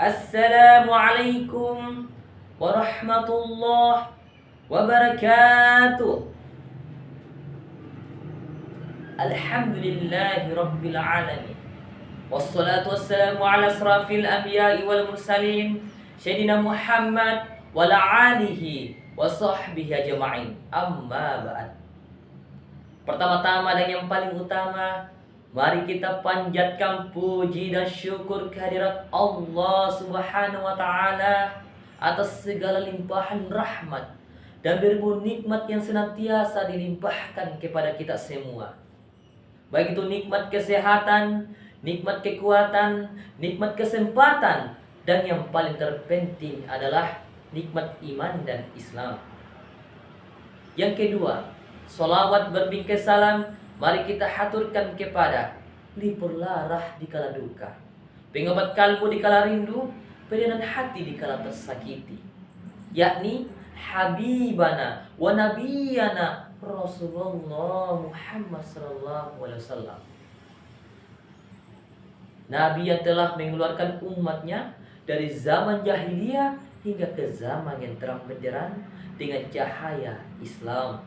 Assalamualaikum warahmatullahi wabarakatuh. Alhamdulillahi rabbil alamin. Wassalatu wassalamu ala asrafil anbiya'i wal mursalin Sayyidina Muhammad wa ala alihi wa sahbihi ajma'in. Amma ba'd. Pertama-tama dan yang paling utama, mari kita panjatkan puji dan syukur kehadirat Allah Subhanahu wa taala atas segala limpahan rahmat dan beribu nikmat yang senantiasa dilimpahkan kepada kita semua. Baik itu nikmat kesehatan, nikmat kekuatan, nikmat kesempatan, dan yang paling terpenting adalah nikmat iman dan Islam. Yang kedua, sholawat berbingkai salam mari kita haturkan kepada pelipur larah di kala duka, pengobat kalbu di kala rindu, pelihanan hati di kala tersakiti, yakni Habibana wa Nabiyana Rasulullah Muhammad sallallahu alaihi wasallam. Nabi yang telah mengeluarkan umatnya dari zaman jahiliyah hingga ke zaman yang terang benderang dengan cahaya Islam.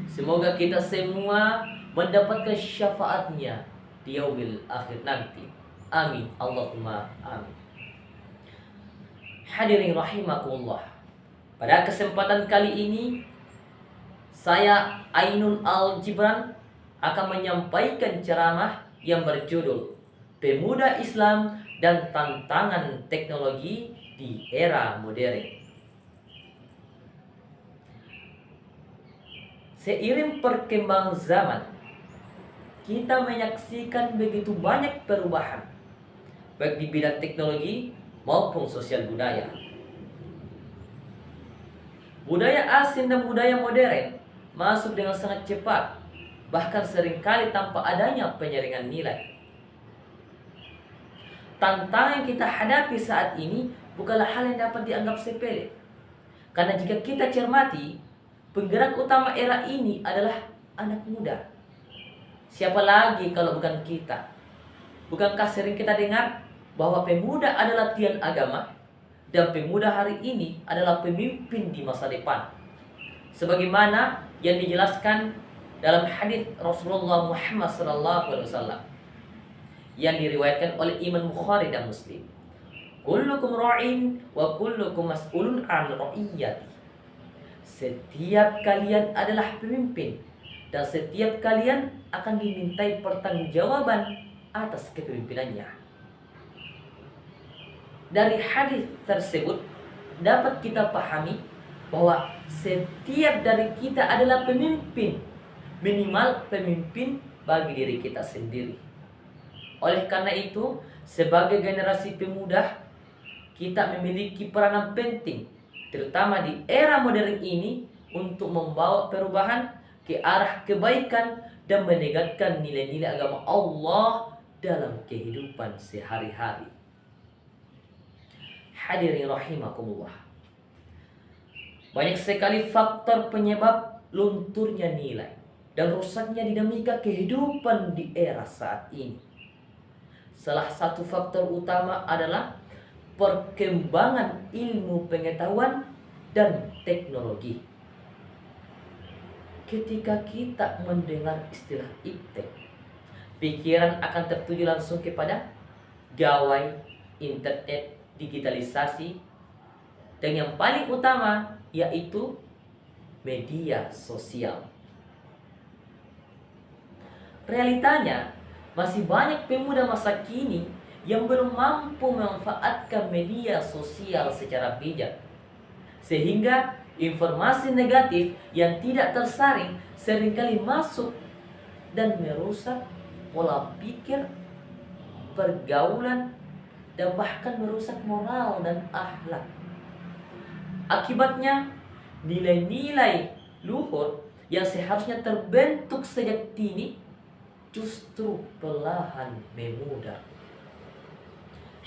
Semoga kita semua mendapatkan syafaatnya di yaumil akhir nanti. Amin. Allahumma amin. Hadirin rahimakumullah. Pada kesempatan kali ini, saya Ainul Al-Jibran akan menyampaikan ceramah yang berjudul Pemuda Islam dan Tantangan Teknologi di Era Modern. Seiring perkembangan zaman, kita menyaksikan begitu banyak perubahan, baik di bidang teknologi maupun sosial budaya. Budaya asing dan budaya modern masuk dengan sangat cepat, bahkan seringkali tanpa adanya penyaringan nilai. Tantangan yang kita hadapi saat ini bukanlah hal yang dapat dianggap sepele. Karena jika kita cermati, penggerak utama era ini adalah anak muda. Siapa lagi kalau bukan kita? Bukankah sering kita dengar bahwa pemuda adalah tiang agama dan pemuda hari ini adalah pemimpin di masa depan? Sebagaimana yang dijelaskan dalam hadis Rasulullah Muhammad SAW yang diriwayatkan oleh Imam Bukhari dan Muslim. Kullukum ra'in wa kullukum mas'ulun 'an ra'iyyati. Setiap kalian adalah pemimpin dan setiap kalian akan dimintai pertanggungjawaban atas kepemimpinannya. Dari hadis tersebut dapat kita pahami bahwa setiap dari kita adalah pemimpin, minimal pemimpin bagi diri kita sendiri. Oleh karena itu, sebagai generasi pemuda, kita memiliki peranan penting, terutama di era modern ini, untuk membawa perubahan ke arah kebaikan dan menegakkan nilai-nilai agama Allah dalam kehidupan sehari-hari. Hadirin rahimakumullah. Banyak sekali faktor penyebab lunturnya nilai dan rusaknya dinamika kehidupan di era saat ini. Salah satu faktor utama adalah perkembangan ilmu pengetahuan dan teknologi. Ketika kita mendengar istilah iptek, pikiran akan tertuju langsung kepada gawai, internet, digitalisasi, dan yang paling utama yaitu media sosial. Realitanya, masih banyak pemuda masa kini yang belum mampu memanfaatkan media sosial secara bijak, sehingga informasi negatif yang tidak tersaring seringkali masuk dan merusak pola pikir, pergaulan, dan bahkan merusak moral dan akhlak. Akibatnya, nilai-nilai luhur yang seharusnya terbentuk sejak dini justru perlahan memudar.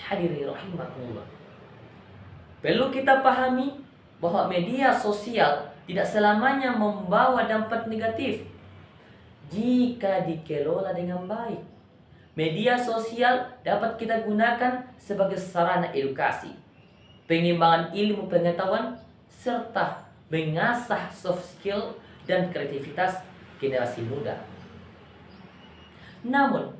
Hadirin rahimakumullah. Perlu kita pahami bahwa media sosial tidak selamanya membawa dampak negatif jika dikelola dengan baik. Media sosial dapat kita gunakan sebagai sarana edukasi, pengembangan ilmu pengetahuan, serta mengasah soft skill dan kreativitas generasi muda. Namun,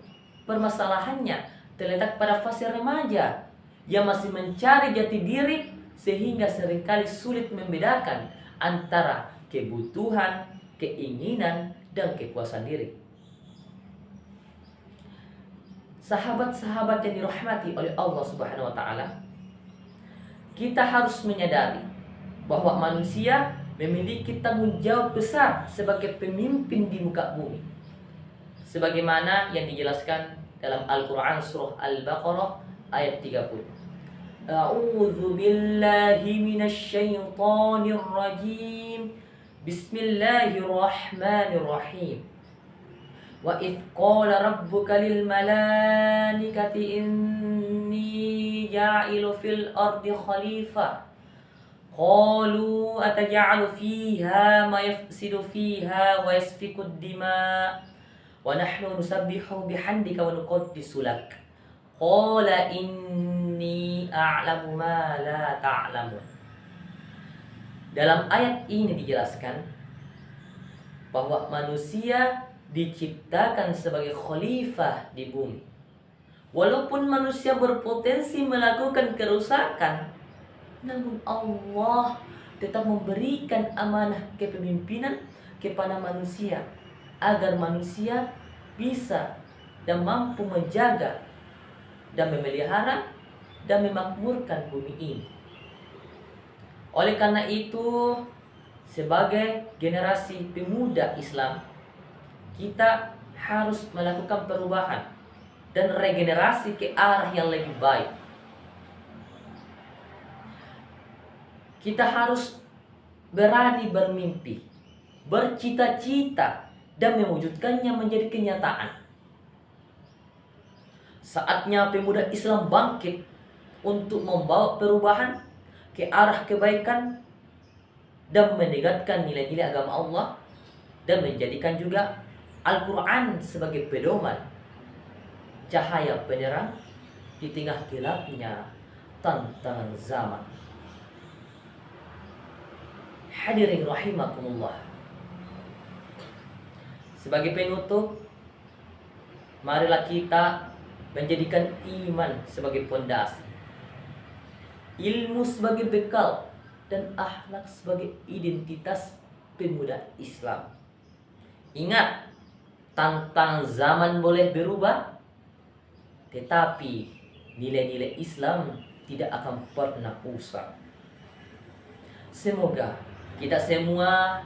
permasalahannya terletak pada fase remaja yang masih mencari jati diri sehingga seringkali sulit membedakan antara kebutuhan, keinginan, dan kepuasan diri. Sahabat-sahabat yang dirahmati oleh Allah Subhanahu wa taala, kita harus menyadari bahwa manusia memiliki tanggung jawab besar sebagai pemimpin di muka bumi. Sebagaimana yang dijelaskan dalam Al-Qur'an surah Al-Baqarah ayat 30. A'udzu billahi minasy syaithanir rajim. Bismillahirrahmanirrahim. Wa idh qala rabbuka lil malaikati inni ja'ilu fil ardi khalifah qalu ataj'alu fiha ma yafsidu fiha wa yasfiku ad-dima wa nahnu nusabbihu bihamdika wa nuqaddisu lak qala inni a'lamu ma la ta'lamun. Dalam ayat ini dijelaskan bahwa manusia diciptakan sebagai khalifah di bumi. Walaupun manusia berpotensi melakukan kerusakan, namun Allah tetap memberikan amanah kepemimpinan kepada manusia agar manusia bisa dan mampu menjaga dan memelihara dan memakmurkan bumi ini. Oleh karena itu, sebagai generasi pemuda Islam, kita harus melakukan perubahan dan regenerasi ke arah yang lebih baik. Kita harus berani bermimpi, bercita-cita, dan mewujudkannya menjadi kenyataan. Saatnya pemuda Islam bangkit untuk membawa perubahan ke arah kebaikan dan menegakkan nilai-nilai agama Allah dan menjadikan juga Al-Quran sebagai pedoman, cahaya penerang di tengah gelapnya tantangan zaman. Hadirin rahimakumullah. Sebagai penutup, marilah kita menjadikan iman sebagai pondasi, ilmu sebagai bekal, dan akhlak sebagai identitas pemuda Islam. Ingat, tantangan zaman boleh berubah, tetapi nilai-nilai Islam tidak akan pernah usang. Semoga kita semua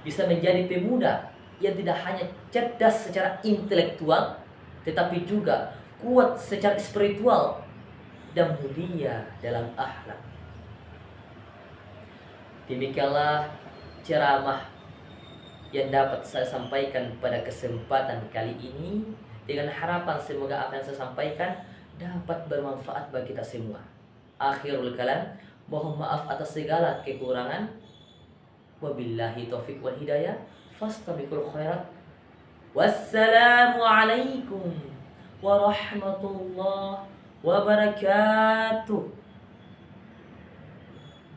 bisa menjadi pemuda yang tidak hanya cerdas secara intelektual, tetapi juga kuat secara spiritual dan mulia dalam akhlak. Demikianlah ceramah yang dapat saya sampaikan pada kesempatan kali ini, dengan harapan semoga apa yang saya sampaikan dapat bermanfaat bagi kita semua. Akhirul kalam, mohon maaf atas segala kekurangan. Wabillahi taufiq wal hidayah. Fastabiqul khairat. Wassalamualaikum warahmatullahi wabarakatuh.